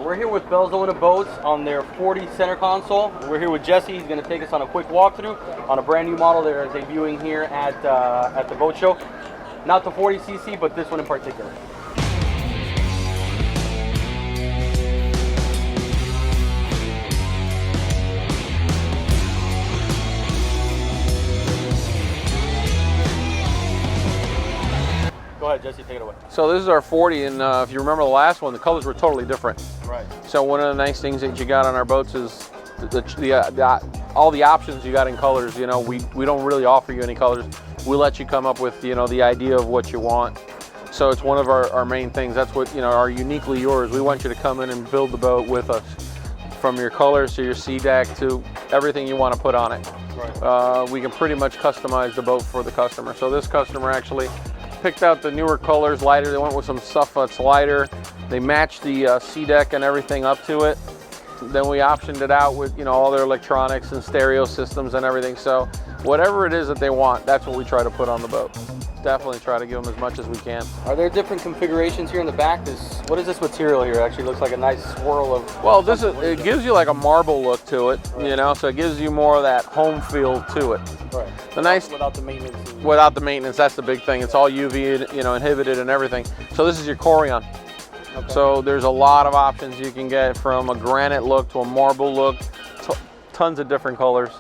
We're here with Belzona Boats on their 40 center console. We're here with Jesse. He's going to take us on a quick walkthrough on a brand new model they're debuting here at the boat show. Not the 40cc, but this one in particular. Go ahead, Jesse, take it away. So this is our 40, and if you remember the last one, the colors were totally different. Right. So one of the nice things that you got on our boats is all the options you got in colors. You know, we don't really offer you any colors. We let you come up with, you know, the idea of what you want. So it's one of our main things. That's what, you know, our uniquely yours. We want you to come in and build the boat with us, from your colors to your sea deck to everything you want to put on it. Right. We can pretty much customize the boat for the customer. So this customer actually picked out the newer colors, lighter. They went with some stuff that's lighter. They matched the sea deck and everything up to it. Then we optioned it out with, you know, all their electronics and stereo systems and everything. So whatever it is that they want, that's what we try to put on the boat. Definitely try to give them as much as we can. Are there different configurations here in the back? What is this material here? Actually looks like a nice swirl of... Well, it gives you like a marble look to it, right. You know, so it gives you more of that home feel to it. Right. The nice, without the maintenance. Without the maintenance, that's the big thing. It's all UV, you know, inhibited and everything. So this is your Corian. Okay. So there's a lot of options you can get, from a granite look to a marble look, tons of different colors.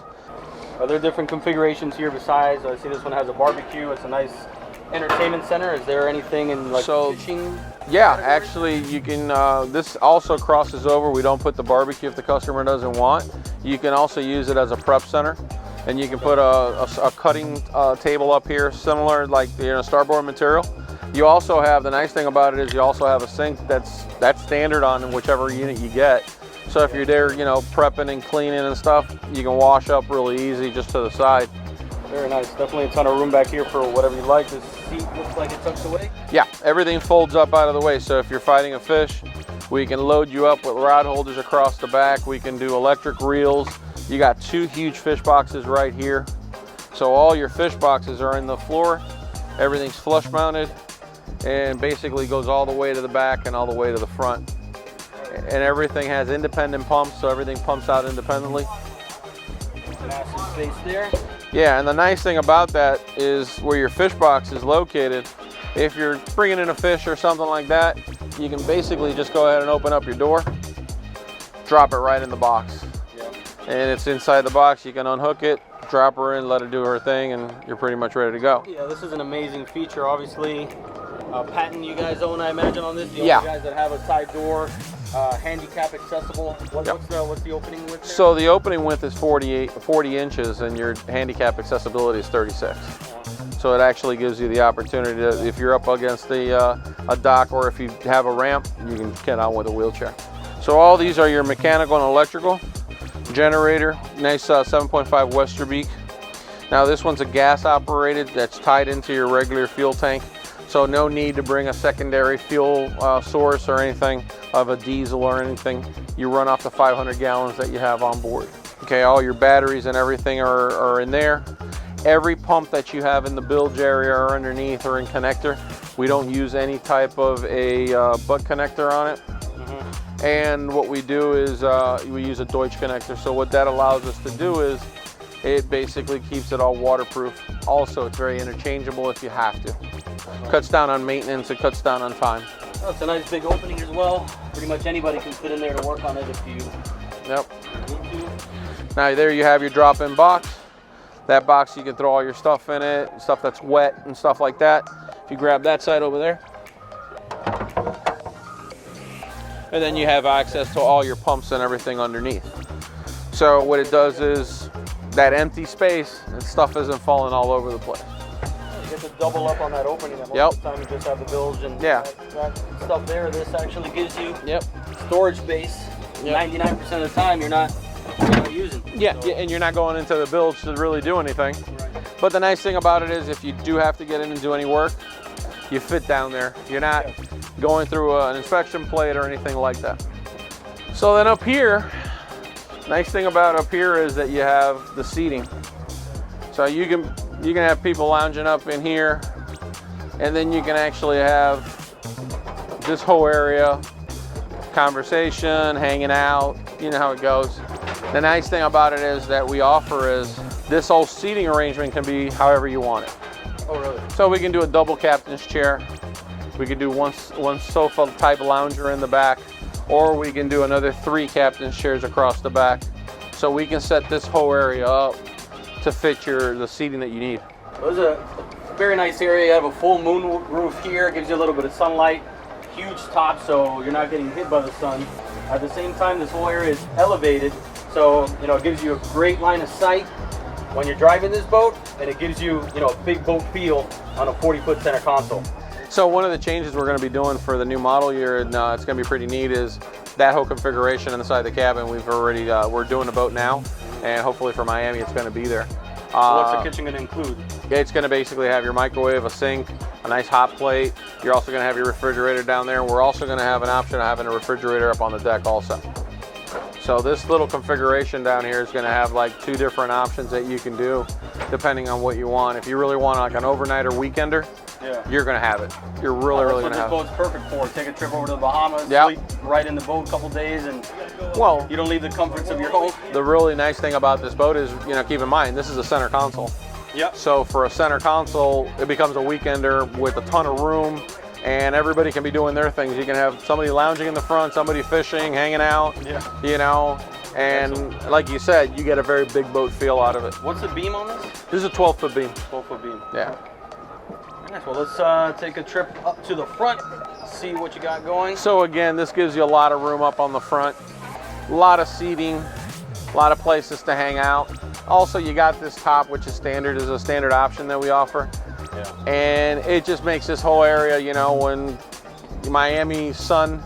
Are there different configurations here besides? I see this one has a barbecue. It's a nice entertainment center. Is there anything in like fishing? Yeah, actually you can, this also crosses over. We don't put the barbecue if the customer doesn't want. You can also use it as a prep center, and you can put a cutting table up here, similar like, you know, starboard material. You also have, the nice thing about it is you also have a sink that's standard on whichever unit you get. So if you're there, you know, prepping and cleaning and stuff, you can wash up really easy just to the side. Very nice. Definitely a ton of room back here for whatever you like. This seat looks like it tucks away. Yeah, everything folds up out of the way. So if you're fighting a fish, we can load you up with rod holders across the back. We can do electric reels. You got 2 huge fish boxes right here. So all your fish boxes are in the floor. Everything's flush mounted and basically goes all the way to the back and all the way to the front. And everything has independent pumps, so everything pumps out independently. Massive space there. Yeah, and the nice thing about that is where your fish box is located, if you're bringing in a fish or something like that, you can basically just go ahead and open up your door, drop it right in the box. Yeah. And it's inside the box. You can unhook it, drop her in, let her do her thing, and you're pretty much ready to go. Yeah, this is an amazing feature. Obviously, patent you guys own, I imagine, on this. The yeah. only guys that have a side door, handicap accessible. What's the opening width there? So the opening width is 40 inches, and your handicap accessibility is 36. Yeah. So it actually gives you the opportunity to, if you're up against a dock, or if you have a ramp, you can get on with a wheelchair. So all these are your mechanical and electrical. Generator, nice 7.5 Westerbeek. Now this one's a gas operated, that's tied into your regular fuel tank. So no need to bring a secondary fuel source or anything of a diesel or anything. You run off the 500 gallons that you have on board. Okay, all your batteries and everything are in there. Every pump that you have in the bilge area or underneath or in connector, we don't use any type of a butt connector on it. Mm-hmm. And what we do is we use a Deutsch connector. So what that allows us to do is it basically keeps it all waterproof. Also, it's very interchangeable if you have to. Cuts down on maintenance, it cuts down on time. Oh, it's a nice big opening as well. Pretty much anybody can fit in there to work on it if you Yep. need to. Now there you have your drop-in box. That box, you can throw all your stuff in it, stuff that's wet and stuff like that. If you grab that side over there. And then you have access to all your pumps and everything underneath. So what it does is, that empty space, and stuff isn't falling all over the place. You get to double up on that opening. Most of the time you just have the bilge and that stuff there. This actually gives you storage space. 99% of the time you're not using. Yeah, and you're not going into the bilge to really do anything. Right. But the nice thing about it is, if you do have to get in and do any work, you fit down there. You're not going through an inspection plate or anything like that. So then up here, nice thing about up here is that you have the seating. So you can have people lounging up in here, and then you can actually have this whole area conversation, hanging out, you know how it goes. The nice thing about it is that we offer is this whole seating arrangement can be however you want it. Oh, really? So we can do a double captain's chair. We can do one sofa type lounger in the back, or we can do another 3 captain's chairs across the back. So we can set this whole area up to fit the seating that you need. Well, this is a very nice area. You have a full moon roof here. It gives you a little bit of sunlight. Huge top, so you're not getting hit by the sun. At the same time, this whole area is elevated, so you know it gives you a great line of sight when you're driving this boat, and it gives you a big boat feel on a 40-foot center console. So one of the changes we're going to be doing for the new model year, and it's going to be pretty neat, is that whole configuration inside the cabin. We've already we're doing the boat now, and hopefully for Miami it's going to be there. What's the kitchen going to include? It's going to basically have your microwave, a sink, a nice hot plate. You're also going to have your refrigerator down there. We're also going to have an option of having a refrigerator up on the deck also. So this little configuration down here is going to have like 2 different options that you can do depending on what you want. If you really want like an overnight or weekender, you're going to have it. You're really going to have it. This boat's perfect for. Take a trip over to the Bahamas, Yep. sleep right in the boat a couple days, and well, you don't leave the comforts of your home. The really nice thing about this boat is, keep in mind, this is a center console. Yep. So for a center console, it becomes a weekender with a ton of room, and everybody can be doing their things. You can have somebody lounging in the front, somebody fishing, hanging out, and excellent. Like you said, you get a very big boat feel out of it. What's the beam on this? This is a 12-foot beam. 12-foot beam. Yeah. Nice. Well, let's take a trip up to the front, see what you got going. So again, this gives you a lot of room up on the front, a lot of seating, a lot of places to hang out. Also, you got this top, which is a standard option that we offer. Yeah. And it just makes this whole area, when Miami sun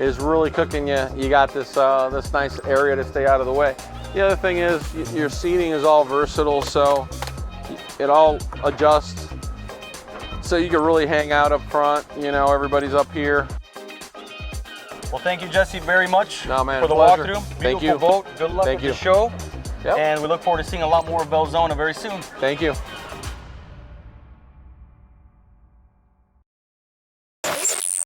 is really cooking you, you got this this nice area to stay out of the way. The other thing is your seating is all versatile, so it all adjusts. So you can really hang out up front, everybody's up here. Well, thank you, Jesse, very much for the pleasure. walkthrough. Thank Beautiful you. boat. Good luck with the show. Yep. And we look forward to seeing a lot more of Belzona very soon. Thank you.